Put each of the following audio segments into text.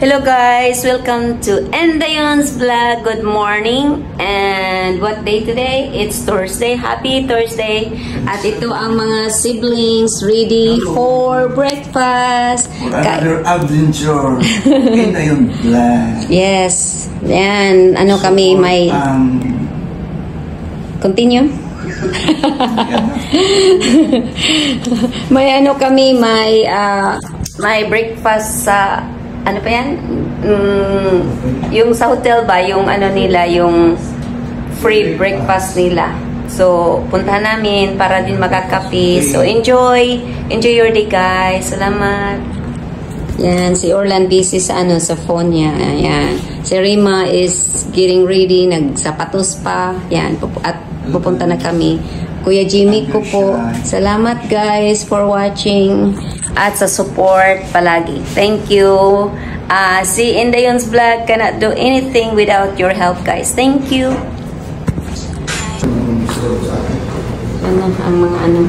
Hello guys! Welcome to Endayon's Vlog. Good morning. And what day today? It's Thursday. Happy Thursday. At ito ang mga siblings ready for breakfast. For another adventure. Endayon Vlog. Yes. Yan. Ano kami may... Continue? May ano kami, may breakfast sa... Ano pa yan? Yung sa hotel ba, yung ano nila, yung free breakfast nila. So, puntahan namin para din magkakape. So, enjoy your day, guys. Salamat. Yan, si Orlan busy sa ano, sa phone niya. Yan. Si Rima is getting ready, nagsapatos pa. Yan, at pupunta na kami. Kuya Jimmy ko po. Salamat guys for watching at sa support palagi. Thank you. Si Endayon's Vlog cannot do anything without your help guys. Thank you. Ano ang mga ano?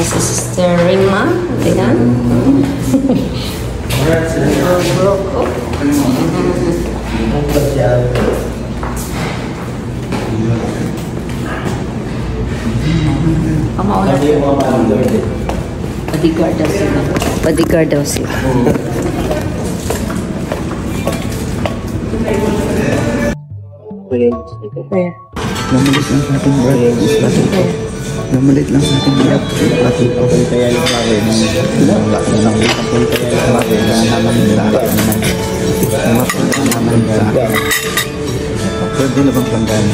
Si Sister Rima. Ayan. Bodyguard daw sila. Bodyguard daw sila. Namalit lang sa ating brad. Namalit lang sa ating brad. Okay kaya yung bagay ng okay kaya yung bagay na naman sa akin naman. Mapunta naman sa akin. Pwede na bang tanggal?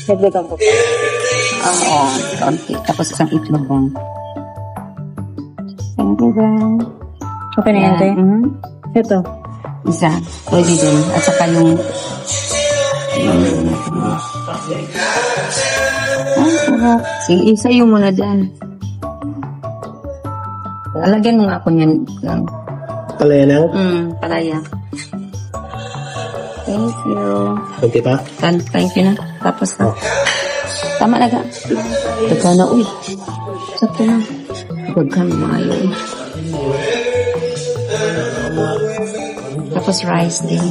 Pwede kang po. Oo, kaunti. Tapos isang itlog bang. Thank you, bang. Okay na yan, te? Ito. Isa. Pwede din. At saka yung... sarap. Sige, isayo mo na dyan. Alagyan mo nga ako niyan. Palaya na? Palaya. Thank you. Kunti pa? Thank you na. Tapos na. Tama na ka. Tagka na, uy. Sakto na. Huwag ka maayo. Tapos rice din.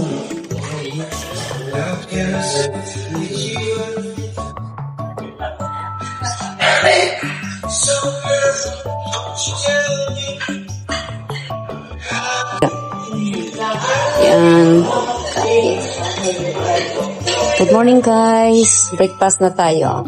Yan. Good morning guys. Breakfast na tayo.